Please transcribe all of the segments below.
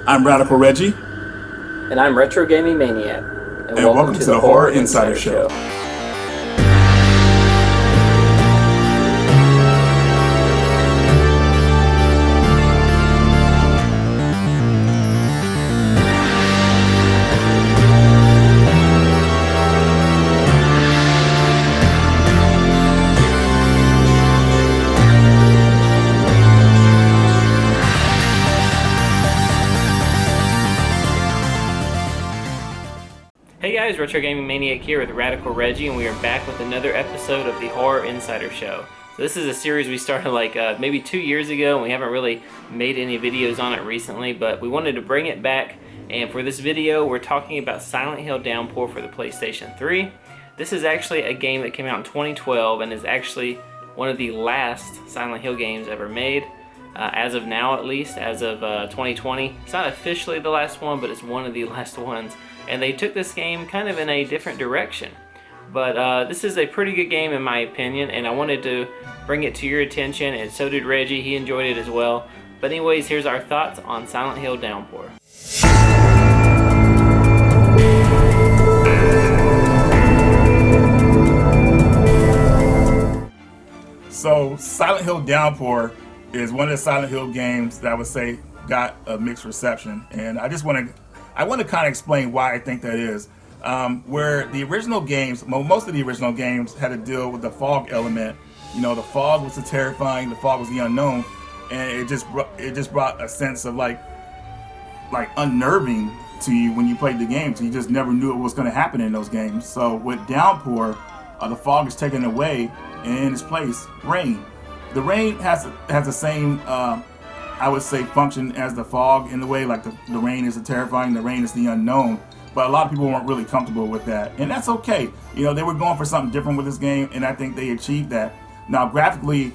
I'm Radical Reggie. And I'm Retro Gaming Maniac. And welcome to the Horror Insider Show. Hey guys, Retro Gaming Maniac here with Radical Reggie, and we are back with another episode of the Horror Insider Show. So this is a series we started maybe 2 years ago, and we haven't really made any videos on it recently, but we wanted to bring it back. And for this video, we're talking about Silent Hill Downpour for the PlayStation 3. This is actually a game that came out in 2012 and is actually one of the last Silent Hill games ever made. As of now, at least, as of 2020. It's not officially the last one, but it's one of the last ones. And they took this game kind of in a different direction. But this is a pretty good game in my opinion, and I wanted to bring it to your attention, and so did Reggie. He enjoyed it as well. But anyways, here's our thoughts on Silent Hill Downpour. So Silent Hill Downpour is one of the Silent Hill games that I would say got a mixed reception, and I want to kind of explain why I think that is. Where the original games, most of the original games had to deal with the fog element. You know, the fog was the terrifying, the fog was the unknown, and it just brought a sense of like unnerving to you when you played the game. So you just never knew what was going to happen in those games. So with Downpour, the fog is taken away, and in its place, rain. The rain has the same, I would say, function as the fog in the way. Like the rain is the terrifying, the rain is the unknown. But a lot of people weren't really comfortable with that, and that's okay. You know, they were going for something different with this game, and I think they achieved that. Now, graphically,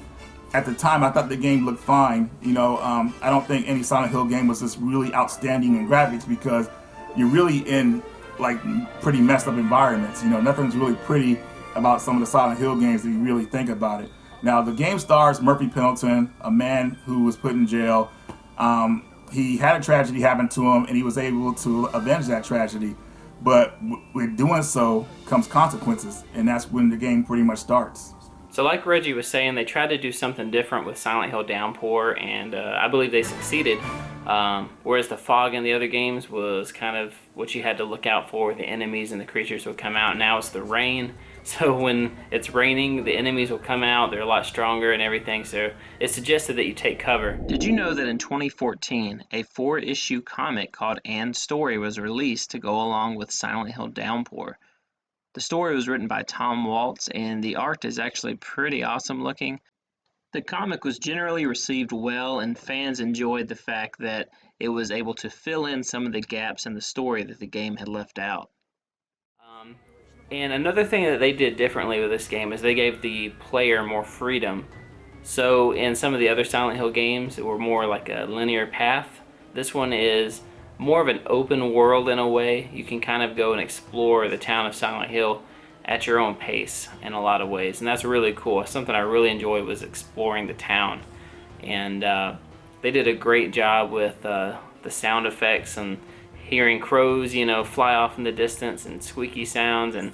at the time, I thought the game looked fine. You know, I don't think any Silent Hill game was just really outstanding in graphics, because you're really in like pretty messed up environments. You know, nothing's really pretty about some of the Silent Hill games if you really think about it. Now, the game stars Murphy Pendleton, a man who was put in jail. He had a tragedy happen to him, and he was able to avenge that tragedy. But with doing so comes consequences, and that's when the game pretty much starts. So like Reggie was saying, they tried to do something different with Silent Hill Downpour, and I believe they succeeded. Whereas the fog in the other games was kind of what you had to look out for. The enemies and the creatures would come out. Now it's the rain. So when it's raining, the enemies will come out. They're a lot stronger and everything. So it suggested that you take cover. Did you know that in 2014, a 4-issue comic called Anne's Story was released to go along with Silent Hill Downpour? The story was written by Tom Waltz, and the art is actually pretty awesome looking. The comic was generally received well, and fans enjoyed the fact that it was able to fill in some of the gaps in the story that the game had left out. And another thing that they did differently with this game is they gave the player more freedom. So in some of the other Silent Hill games, it were more like a linear path. This one is more of an open world in a way. You can kind of go and explore the town of Silent Hill at your own pace in a lot of ways, and that's really cool. Something I really enjoyed was exploring the town, and they did a great job with the sound effects and hearing crows, you know, fly off in the distance and squeaky sounds. And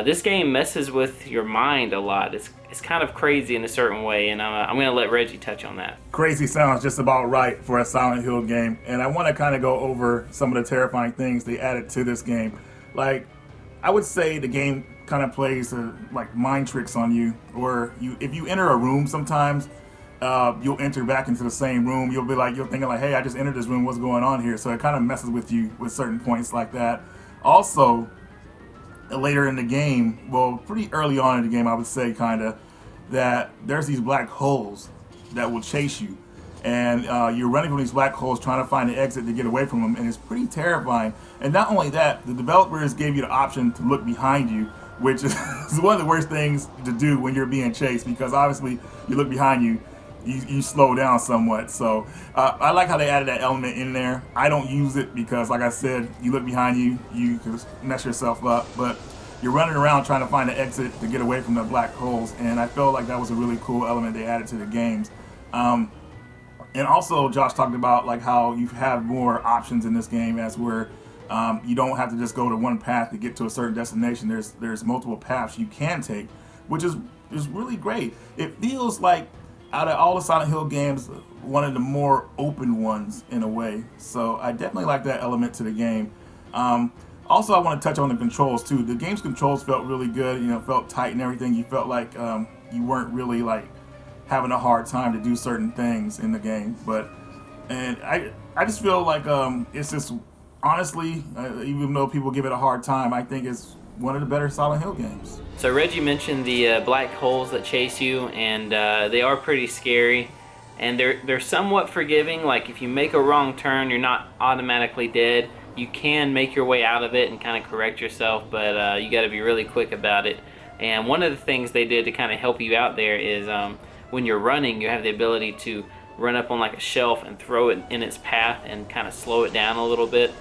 this game messes with your mind a lot. It's kind of crazy in a certain way, and I'm going to let Reggie touch on that. Crazy sounds just about right for a Silent Hill game, and I want to kind of go over some of the terrifying things they added to this game. Like, I would say the game kind of plays like mind tricks on you, or if you enter a room sometimes, you'll enter back into the same room. You'll thinking like, hey, I just entered this room, what's going on here? So it kind of messes with you with certain points like that. Also, later in the game, well, pretty early on in the game, I would say kind of, that there's these black holes that will chase you. And you're running from these black holes trying to find an exit to get away from them, and it's pretty terrifying. And not only that, the developers gave you the option to look behind you, which is one of the worst things to do when you're being chased, because obviously you look behind you, you slow down somewhat. So I like how they added that element in there. I don't use it because, like I said, you look behind you, you can mess yourself up, but you're running around trying to find an exit to get away from the black holes, and I felt like that was a really cool element they added to the games. And also, Josh talked about like how you have more options in this game, as where you don't have to just go to one path to get to a certain destination. There's multiple paths you can take, which is really great. It feels like out of all the Silent Hill games, one of the more open ones in a way. So I definitely like that element to the game. Also, I want to touch on the controls too. The game's controls felt really good. You know, felt tight and everything. You felt like you weren't really like having a hard time to do certain things in the game. And I just feel like it's just honestly, even though people give it a hard time, I think it's one of the better Silent Hill games. So Reggie mentioned the black holes that chase you, and they are pretty scary. And they're somewhat forgiving. Like if you make a wrong turn, you're not automatically dead. You can make your way out of it and kind of correct yourself, but you got to be really quick about it. And one of the things they did to kind of help you out there is when you're running, you have the ability to run up on like a shelf and throw it in its path and kind of slow it down a little bit.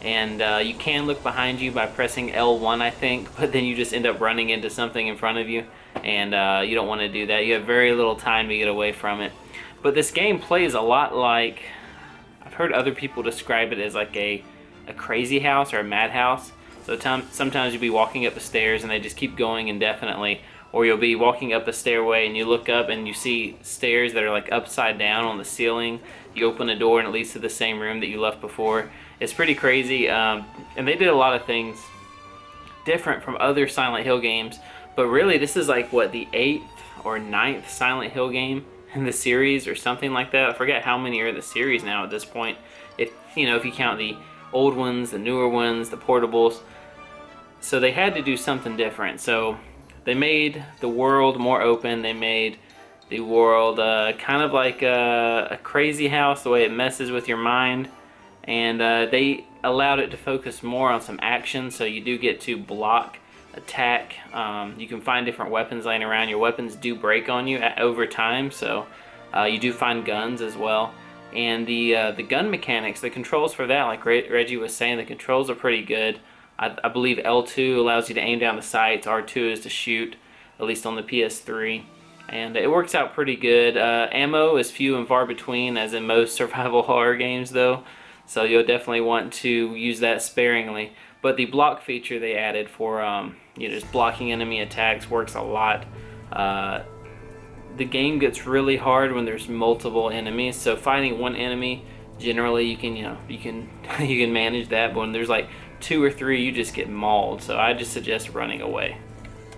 And you can look behind you by pressing L1, I think, but then you just end up running into something in front of you, and you don't want to do that. You have very little time to get away from it. But this game plays a lot like, I've heard other people describe it as like a crazy house or a madhouse. So sometimes you'll be walking up the stairs and they just keep going indefinitely, or you'll be walking up a stairway and you look up and you see stairs that are like upside down on the ceiling. You open a door and it leads to the same room that you left before. It's pretty crazy, and they did a lot of things different from other Silent Hill games, but really this is like what, the 8th or 9th Silent Hill game in the series or something like that. I forget how many are in the series now at this point, if you count the old ones, the newer ones, the portables. So they had to do something different. So they made the world more open. They made the world kind of like a crazy house, the way it messes with your mind. And they allowed it to focus more on some action, so you do get to block, attack. You can find different weapons laying around. Your weapons do break on you over time, so you do find guns as well. And the gun mechanics, the controls for that, like Reggie was saying, the controls are pretty good. I believe L2 allows you to aim down the sights, R2 is to shoot, at least on the PS3. And it works out pretty good. Ammo is few and far between, as in most survival horror games though. So you'll definitely want to use that sparingly. But the block feature they added for just blocking enemy attacks works a lot. The game gets really hard when there's multiple enemies. So fighting one enemy, generally you can you can manage that. But when there's like 2 or 3, you just get mauled. So I just suggest running away.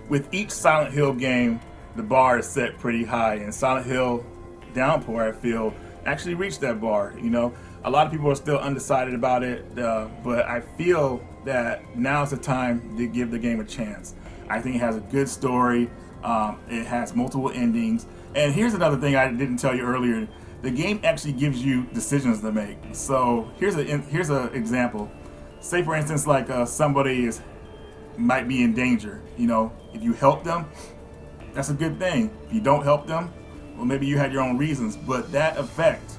With each Silent Hill game, the bar is set pretty high, and Silent Hill Downpour, I feel, actually reached that bar. A lot of people are still undecided about it, but I feel that now's the time to give the game a chance. I think it has a good story. It has multiple endings. And here's another thing I didn't tell you earlier. The game actually gives you decisions to make. So here's an example. Say for instance, like somebody might be in danger. If you help them, that's a good thing. If you don't help them, well, maybe you had your own reasons. But that effect,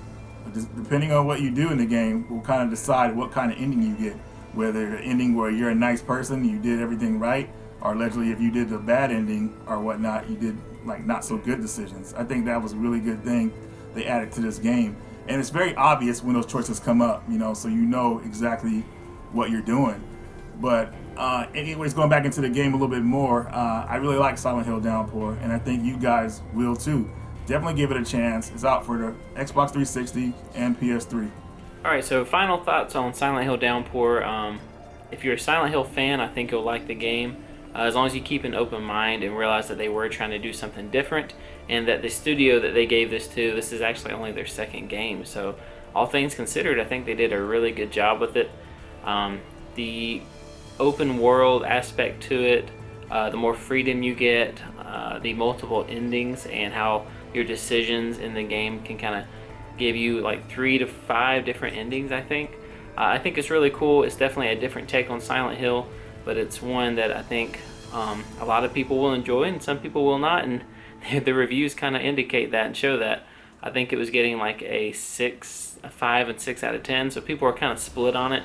depending on what you do in the game, will kind of decide what kind of ending you get. Whether the ending where you're a nice person, you did everything right, or allegedly if you did the bad ending or whatnot, you did like not so good decisions. I think that was a really good thing they added to this game. And it's very obvious when those choices come up, so you know exactly what you're doing. But anyways, going back into the game a little bit more, I really like Silent Hill Downpour, and I think you guys will too. Definitely give it a chance. It's out for the Xbox 360 and PS3. Alright, so final thoughts on Silent Hill Downpour. If you're a Silent Hill fan, I think you'll like the game. As long as you keep an open mind and realize that they were trying to do something different, and that the studio that they gave this to, this is actually only their second game. So all things considered, I think they did a really good job with it. The open world aspect to it, the more freedom you get, the multiple endings, and how your decisions in the game can kind of give you like 3 to 5 different endings, I think. I think it's really cool. It's definitely a different take on Silent Hill, but it's one that I think a lot of people will enjoy and some people will not, and the reviews kind of indicate that and show that. I think it was getting like a 5 and 6 out of 10, so people are kind of split on it.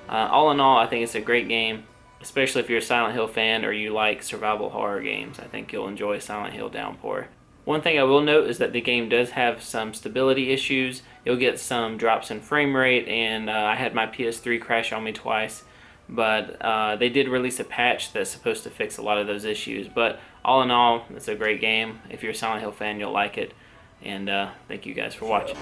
All in all, I think it's a great game, especially if you're a Silent Hill fan or you like survival horror games. I think you'll enjoy Silent Hill Downpour. One thing I will note is that the game does have some stability issues. You'll get some drops in frame rate, and I had my PS3 crash on me twice. But they did release a patch that's supposed to fix a lot of those issues. But all in all, it's a great game. If you're a Silent Hill fan, you'll like it. And thank you guys for watching.